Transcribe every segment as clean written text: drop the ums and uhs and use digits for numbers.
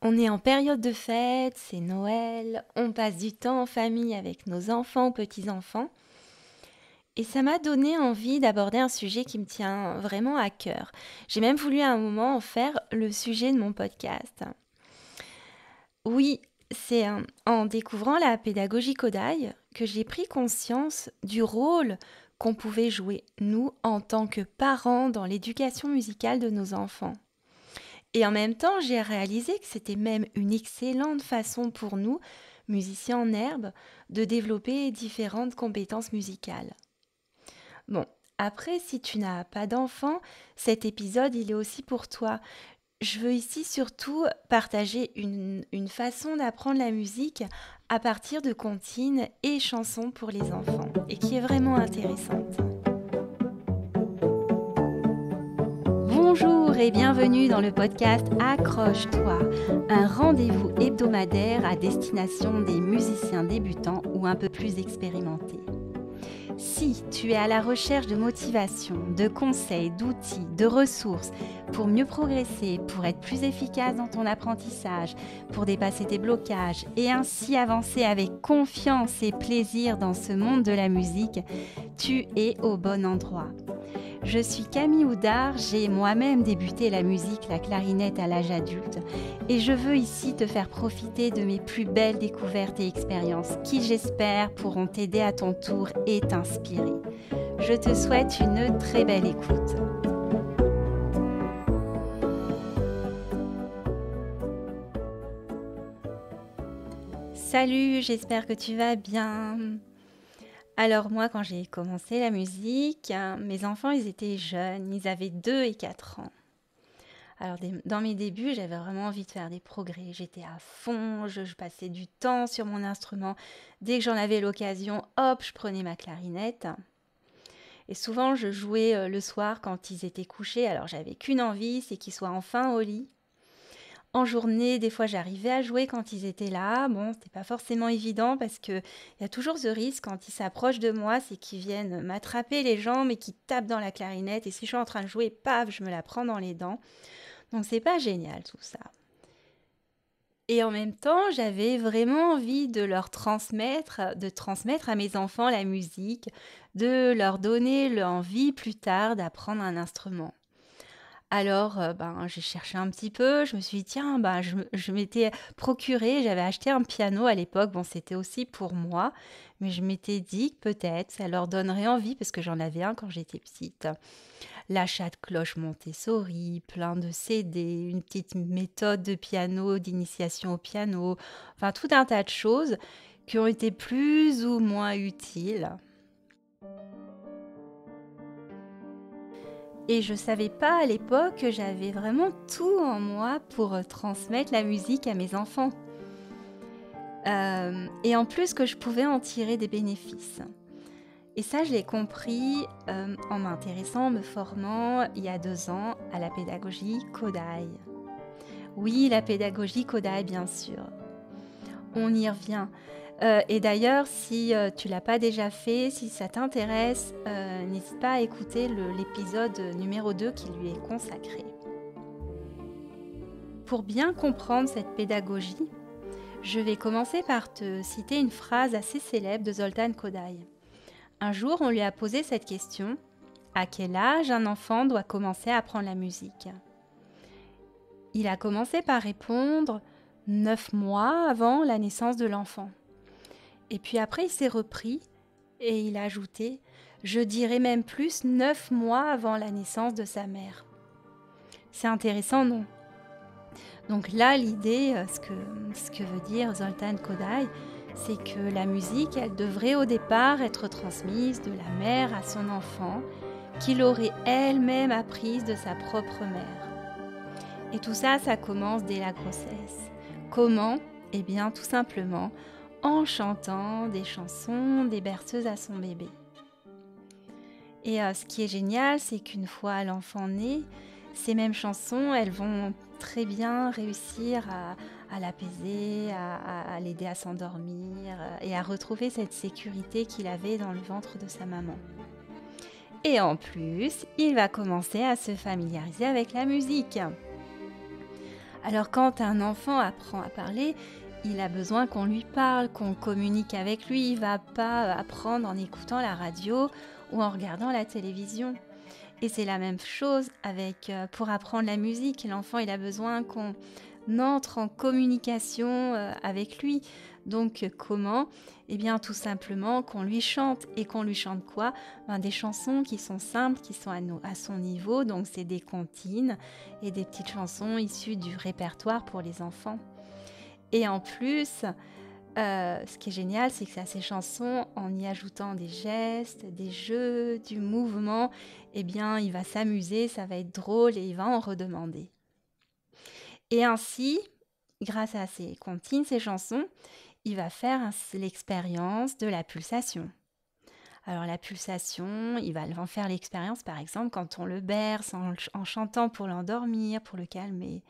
On est en période de fête, c'est Noël, on passe du temps en famille avec nos enfants ou petits-enfants. Et ça m'a donné envie d'aborder un sujet qui me tient vraiment à cœur. J'ai même voulu à un moment en faire le sujet de mon podcast. Oui, en découvrant la pédagogie Kodály que j'ai pris conscience du rôle qu'on pouvait jouer, nous, en tant que parents, dans l'éducation musicale de nos enfants. Et en même temps, j'ai réalisé que c'était même une excellente façon pour nous, musiciens en herbe, de développer différentes compétences musicales. Bon, après, si tu n'as pas d'enfant, cet épisode, il est aussi pour toi. Je veux ici surtout partager une façon d'apprendre la musique à partir de comptines et chansons pour les enfants, et qui est vraiment intéressante. Bonjour et bienvenue dans le podcast Accroche-toi, un rendez-vous hebdomadaire à destination des musiciens débutants ou un peu plus expérimentés. Si tu es à la recherche de motivation, de conseils, d'outils, de ressources pour mieux progresser, pour être plus efficace dans ton apprentissage, pour dépasser tes blocages et ainsi avancer avec confiance et plaisir dans ce monde de la musique, tu es au bon endroit. Je suis Camille Houdard, j'ai moi-même débuté la musique, la clarinette à l'âge adulte et je veux ici te faire profiter de mes plus belles découvertes et expériences qui j'espère pourront t'aider à ton tour et t'inspirer. Je te souhaite une très belle écoute. Salut, j'espère que tu vas bien. Alors moi, quand j'ai commencé la musique, mes enfants, ils étaient jeunes, ils avaient 2 et 4 ans. Alors dans mes débuts, j'avais vraiment envie de faire des progrès. J'étais à fond, je passais du temps sur mon instrument. Dès que j'en avais l'occasion, hop, je prenais ma clarinette. Et souvent, je jouais le soir quand ils étaient couchés. Alors j'avais qu'une envie, c'est qu'ils soient enfin au lit. En journée, des fois, j'arrivais à jouer quand ils étaient là. Bon, c'était pas forcément évident parce que il y a toujours ce risque quand ils s'approchent de moi, c'est qu'ils viennent m'attraper les jambes et qu'ils tapent dans la clarinette. Et si je suis en train de jouer, paf, je me la prends dans les dents. Donc c'est pas génial tout ça. Et en même temps, j'avais vraiment envie de transmettre à mes enfants la musique, de leur donner l'envie plus tard d'apprendre un instrument. Alors, j'ai cherché un petit peu, je me suis dit: «Tiens, je m'étais procuré», j'avais acheté un piano à l'époque, bon, c'était aussi pour moi, mais je m'étais dit que peut-être ça leur donnerait envie parce que j'en avais un quand j'étais petite. L'achat de cloches Montessori, plein de CD, une petite méthode de piano, d'initiation au piano, enfin tout un tas de choses qui ont été plus ou moins utiles. Et je savais pas à l'époque que j'avais vraiment tout en moi pour transmettre la musique à mes enfants. Et en plus que je pouvais en tirer des bénéfices. Et ça, je l'ai compris en m'intéressant, en me formant il y a 2 ans à la pédagogie Kodály. Oui, la pédagogie Kodály, bien sûr. On y revient. Et d'ailleurs, si tu l'as pas déjà fait, si ça t'intéresse, n'hésite pas à écouter l'épisode numéro 2 qui lui est consacré. Pour bien comprendre cette pédagogie, je vais commencer par te citer une phrase assez célèbre de Zoltán Kodály. Un jour, on lui a posé cette question: à quel âge un enfant doit commencer à apprendre la musique? Il a commencé par répondre 9 mois avant la naissance de l'enfant. Et puis après, il s'est repris et il a ajouté: je dirais même plus 9 mois avant la naissance de sa mère. C'est intéressant, non? Donc là, l'idée, ce que veut dire Zoltán Kodály, c'est que la musique, elle devrait au départ être transmise de la mère à son enfant, qu'il aurait elle-même apprise de sa propre mère. Et tout ça, ça commence dès la grossesse. Comment? Eh bien, tout simplement en chantant des chansons, des berceuses à son bébé. Et ce qui est génial, c'est qu'une fois l'enfant né, ces mêmes chansons, elles vont très bien réussir à l'apaiser, à l'aider à s'endormir et à retrouver cette sécurité qu'il avait dans le ventre de sa maman. Et en plus, il va commencer à se familiariser avec la musique. Alors quand un enfant apprend à parler, il a besoin qu'on lui parle, qu'on communique avec lui. Il va pas apprendre en écoutant la radio ou en regardant la télévision. Et c'est la même chose pour apprendre la musique. L'enfant, il a besoin qu'on entre en communication avec lui. Donc comment? Eh bien tout simplement qu'on lui chante. Et qu'on lui chante quoi? Des chansons qui sont simples, qui sont à son niveau. Donc c'est des comptines et des petites chansons issues du répertoire pour les enfants. Et en plus, ce qui est génial, c'est que à ces chansons, en y ajoutant des gestes, des jeux, du mouvement, eh bien, il va s'amuser, ça va être drôle et il va en redemander. Et ainsi, grâce à ces comptines, ces chansons, il va faire l'expérience de la pulsation. Alors la pulsation, il va en faire l'expérience par exemple quand on le berce en chantant pour l'endormir, pour le calmer,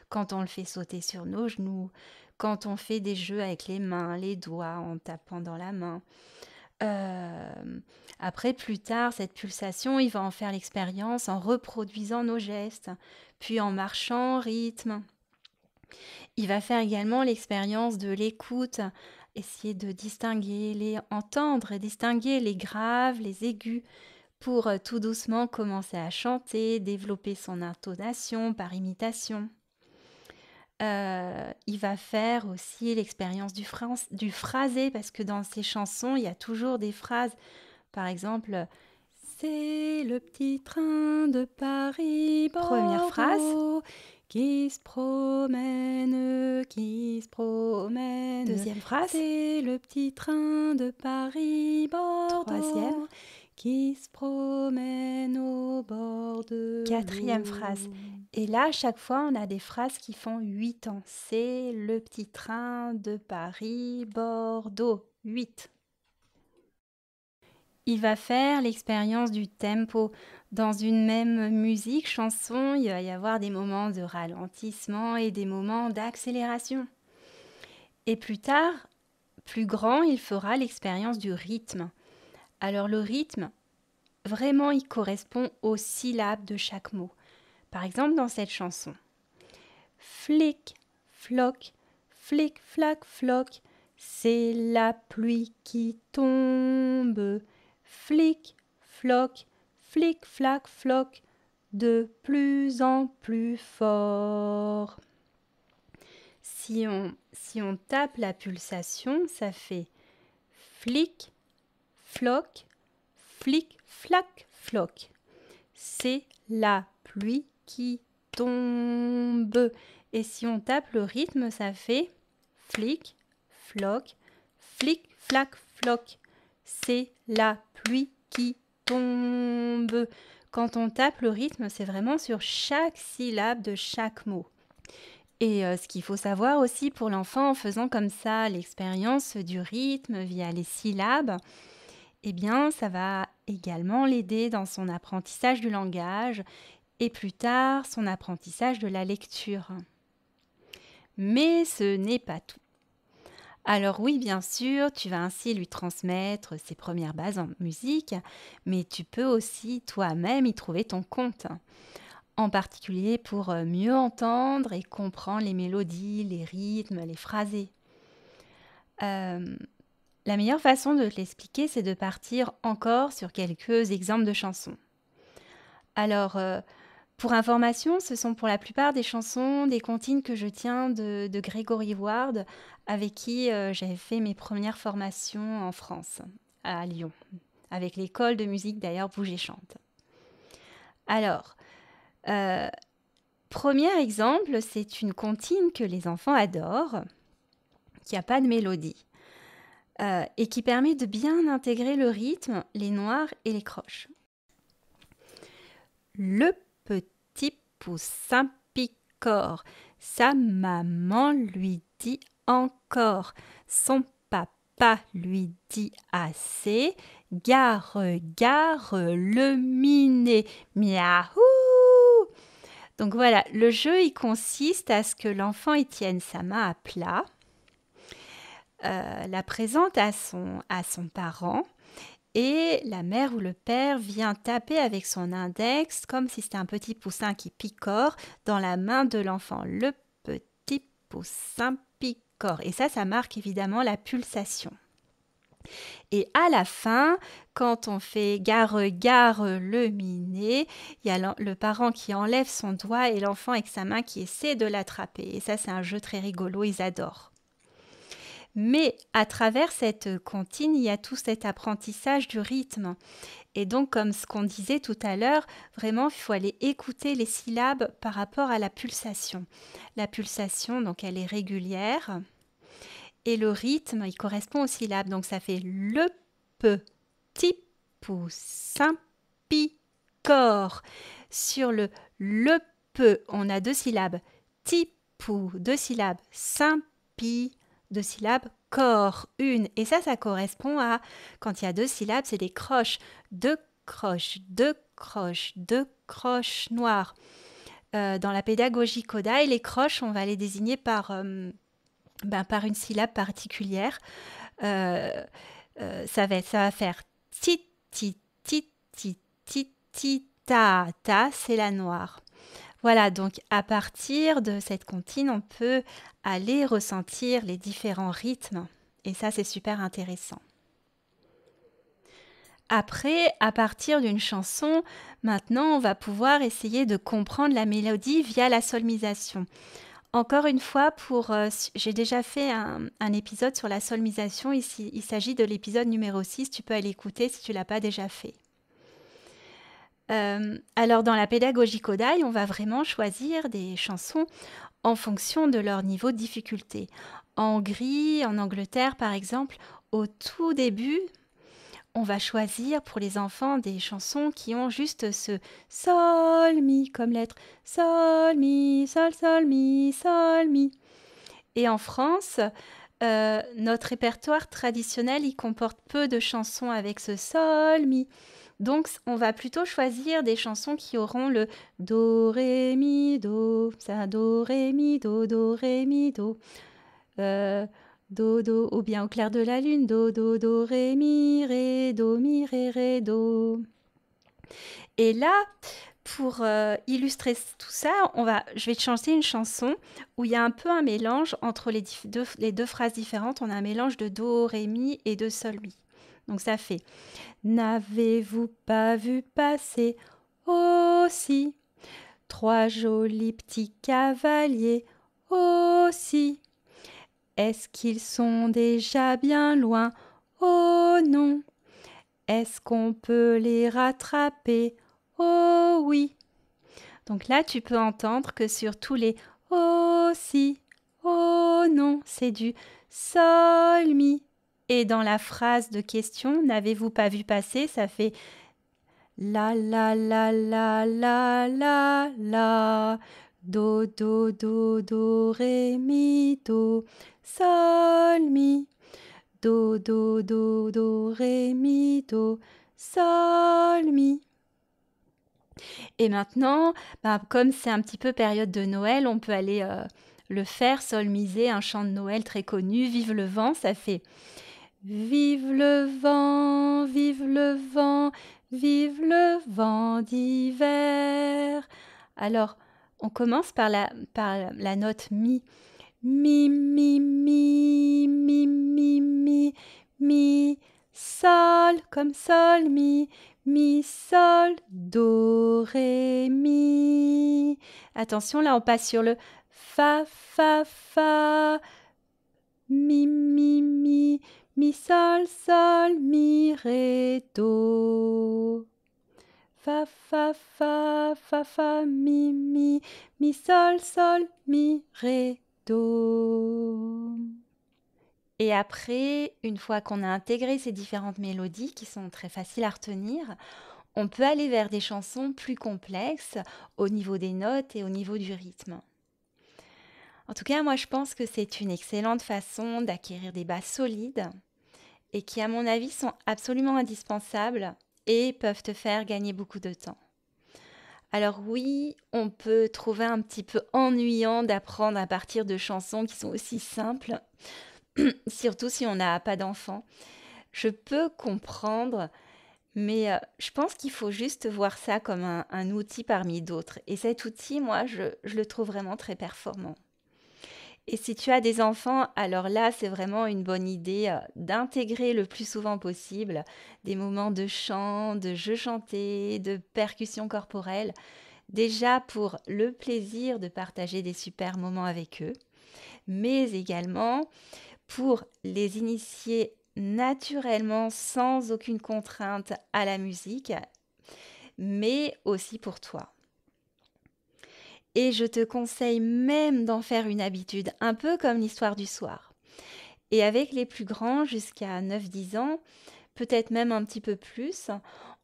quand on le fait sauter sur nos genoux, quand on fait des jeux avec les mains, les doigts, en tapant dans la main. Après, plus tard, cette pulsation, il va en faire l'expérience en reproduisant nos gestes, puis en marchant en rythme. Il va faire également l'expérience de l'écoute, essayer de entendre et distinguer les graves, les aigus, pour tout doucement commencer à chanter, développer son intonation par imitation. Il va faire aussi l'expérience du phrasé, parce que dans ces chansons, il y a toujours des phrases. Par exemple, c'est le petit train de Paris-Bordeaux. Première phrase. Qui se promène. Deuxième phrase. C'est le petit train de Paris-Bordeaux. Troisième. Qui se promène au bord de l'eau. Quatrième phrase. Et là, à chaque fois, on a des phrases qui font 8 temps. C'est le petit train de Paris-Bordeaux. 8. Il va faire l'expérience du tempo. Dans une même musique, chanson, il va y avoir des moments de ralentissement et des moments d'accélération. Et plus tard, plus grand, il fera l'expérience du rythme. Alors le rythme, vraiment, il correspond aux syllabes de chaque mot. Par exemple, dans cette chanson. Flic, floc, flic, flac, floc, c'est la pluie qui tombe. Flic, floc, flic, flac, floc, de plus en plus fort. Si on tape la pulsation, ça fait flic, floc, flic, flac, floc. C'est la pluie qui tombe. Et si on tape le rythme, ça fait flic, floc, flic, flac, floc. C'est la pluie qui tombe. Quand on tape le rythme, c'est vraiment sur chaque syllabe de chaque mot. Et ce qu'il faut savoir aussi pour l'enfant en faisant comme ça l'expérience du rythme via les syllabes, eh bien ça va également l'aider dans son apprentissage du langage et plus tard son apprentissage de la lecture. Mais ce n'est pas tout. Alors oui, bien sûr, tu vas ainsi lui transmettre ses premières bases en musique, mais tu peux aussi toi-même y trouver ton compte. En particulier pour mieux entendre et comprendre les mélodies, les rythmes, les phrasés. La meilleure façon de te l'expliquer, c'est de partir encore sur quelques exemples de chansons. Alors, pour information, ce sont pour la plupart des chansons, des comptines que je tiens de Grégory Ward, avec qui j'avais fait mes premières formations en France, à Lyon, avec l'école de musique d'ailleurs Bouger Chante. Alors, premier exemple, c'est une comptine que les enfants adorent, qui n'a pas de mélodie, et qui permet de bien intégrer le rythme, les noirs et les croches. Le petit poussin picore, sa maman lui dit encore, son papa lui dit assez, gare, gare, le minet, miaou. Donc voilà, le jeu il consiste à ce que l'enfant y tienne sa main à plat, la présente à son parent, et la mère ou le père vient taper avec son index comme si c'était un petit poussin qui picore dans la main de l'enfant. Le po, simpi, cor. Et ça marque évidemment la pulsation. Et à la fin, quand on fait gare, gare, le miné, il y a le parent qui enlève son doigt et l'enfant avec sa main qui essaie de l'attraper. Et ça, c'est un jeu très rigolo, ils adorent. Mais à travers cette comptine, il y a tout cet apprentissage du rythme. Et donc, comme ce qu'on disait tout à l'heure, vraiment, il faut aller écouter les syllabes par rapport à la pulsation. La pulsation, donc, elle est régulière. Et le rythme, il correspond aux syllabes. Donc, ça fait le, petit, pou, simpi, cor. Sur le peu, on a 2 syllabes. Tipou, 2 syllabes. Simpi, 2 syllabes. Cor, 1. Et ça correspond à, quand il y a 2 syllabes, c'est des croches. 2 croches, 2 croches, 2 croches noires. Dans la pédagogie Kodály, les croches, on va les désigner par une syllabe particulière. Ça va faire ti, ti, ti, ti, ti, ti, ta, ta, c'est la noire. Voilà, donc à partir de cette comptine, on peut aller ressentir les différents rythmes. Et ça, c'est super intéressant. Après, à partir d'une chanson, maintenant, on va pouvoir essayer de comprendre la mélodie via la solmisation. Encore une fois, j'ai déjà fait un épisode sur la solmisation. Ici, il s'agit de l'épisode numéro 6. Tu peux aller écouter si tu ne l'as pas déjà fait. Alors, dans la pédagogie Kodály, on va vraiment choisir des chansons en fonction de leur niveau de difficulté. En Hongrie, en Angleterre, par exemple, au tout début, on va choisir pour les enfants des chansons qui ont juste ce sol, mi comme lettre. Sol, mi, sol, sol, mi. Et en France, notre répertoire traditionnel, il comporte peu de chansons avec ce sol, mi. Donc, on va plutôt choisir des chansons qui auront le do, ré, mi, do. Ça, do, ré, mi, do, ré, mi, do. Do, do, ou bien au clair de la lune, do, ré, mi, ré, do. Et là, pour illustrer tout ça, je vais te chanter une chanson où il y a un peu un mélange entre les deux phrases différentes. On a un mélange de do, ré, mi et de sol, mi. Donc ça fait « N'avez-vous pas vu passer aussi 3 jolis petits cavaliers aussi ?» Est-ce qu'ils sont déjà bien loin? Oh non! Est-ce qu'on peut les rattraper? Oh oui! Donc là, tu peux entendre que sur tous les oh si, oh non, c'est du sol mi. Et dans la phrase de question, n'avez-vous pas vu passer? Ça fait la la la la la la la. Do, do, ré, mi, do, sol, mi. Do, do, ré, mi, do, sol, mi. Et maintenant, comme c'est un petit peu période de Noël, on peut aller le faire, solmiser, un chant de Noël très connu, Vive le vent, ça fait Vive le vent, vive le vent, vive le vent d'hiver. Alors, on commence par la note mi. Mi, mi, mi, mi, mi, mi, mi, sol, comme sol, mi, sol, do, ré, mi. Attention, là, on passe sur le fa, fa, fa, mi, mi, sol, sol, mi, ré, do. Fa, fa, fa, fa, fa, mi, sol, sol, mi, ré, do. Et après, une fois qu'on a intégré ces différentes mélodies qui sont très faciles à retenir, on peut aller vers des chansons plus complexes au niveau des notes et au niveau du rythme. En tout cas, moi je pense que c'est une excellente façon d'acquérir des bases solides et qui, à mon avis, sont absolument indispensables et peuvent te faire gagner beaucoup de temps. Alors oui, on peut trouver un petit peu ennuyant d'apprendre à partir de chansons qui sont aussi simples, surtout si on n'a pas d'enfants. Je peux comprendre, mais je pense qu'il faut juste voir ça comme un outil parmi d'autres. Et cet outil, moi, je le trouve vraiment très performant. Et si tu as des enfants, alors là, c'est vraiment une bonne idée d'intégrer le plus souvent possible des moments de chant, de jeux chantés, de percussions corporelles, déjà pour le plaisir de partager des super moments avec eux, mais également pour les initier naturellement sans aucune contrainte à la musique, mais aussi pour toi. Et je te conseille même d'en faire une habitude, un peu comme l'histoire du soir. Et avec les plus grands, jusqu'à 9-10 ans, peut-être même un petit peu plus,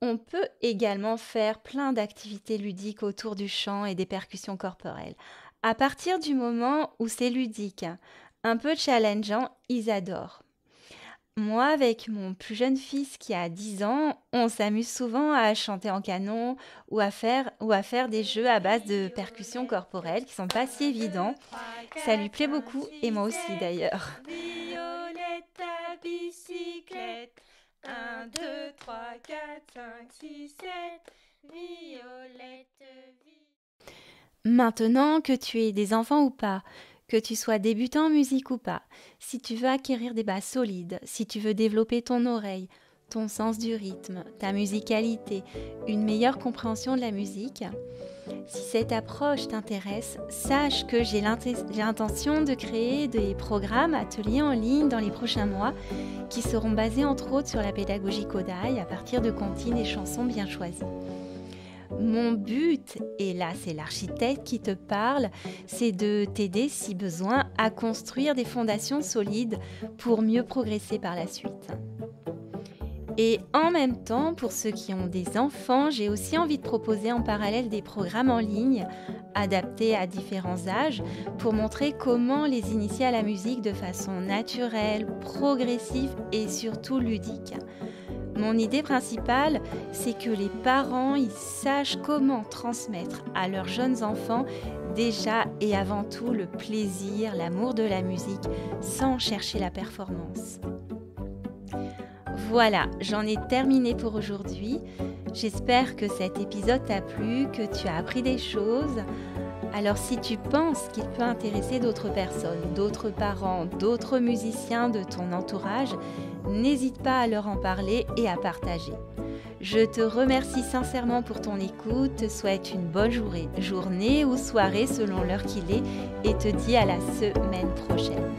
on peut également faire plein d'activités ludiques autour du chant et des percussions corporelles. À partir du moment où c'est ludique, un peu challengeant, ils adorent. Moi, avec mon plus jeune fils qui a 10 ans, on s'amuse souvent à chanter en canon ou à faire des jeux à base de percussions corporelles qui sont pas si évidents. Ça lui plaît beaucoup et moi aussi d'ailleurs. Violette ta bicyclette. 1, 2, 3, 4, 5, 6, 7. Violette. Maintenant que tu aies des enfants ou pas, que tu sois débutant en musique ou pas, si tu veux acquérir des bases solides, si tu veux développer ton oreille, ton sens du rythme, ta musicalité, une meilleure compréhension de la musique, si cette approche t'intéresse, sache que j'ai l'intention de créer des programmes, ateliers en ligne dans les prochains mois qui seront basés entre autres sur la pédagogie Kodály à partir de comptines et chansons bien choisies. Mon but, et là c'est l'architecte qui te parle, c'est de t'aider si besoin à construire des fondations solides pour mieux progresser par la suite. Et en même temps, pour ceux qui ont des enfants, j'ai aussi envie de proposer en parallèle des programmes en ligne adaptés à différents âges pour montrer comment les initier à la musique de façon naturelle, progressive et surtout ludique. Mon idée principale, c'est que les parents ils sachent comment transmettre à leurs jeunes enfants déjà et avant tout le plaisir, l'amour de la musique sans chercher la performance. Voilà, j'en ai terminé pour aujourd'hui. J'espère que cet épisode t'a plu, que tu as appris des choses. Alors si tu penses qu'il peut intéresser d'autres personnes, d'autres parents, d'autres musiciens de ton entourage, n'hésite pas à leur en parler et à partager. Je te remercie sincèrement pour ton écoute, te souhaite une bonne journée ou soirée selon l'heure qu'il est et te dis à la semaine prochaine.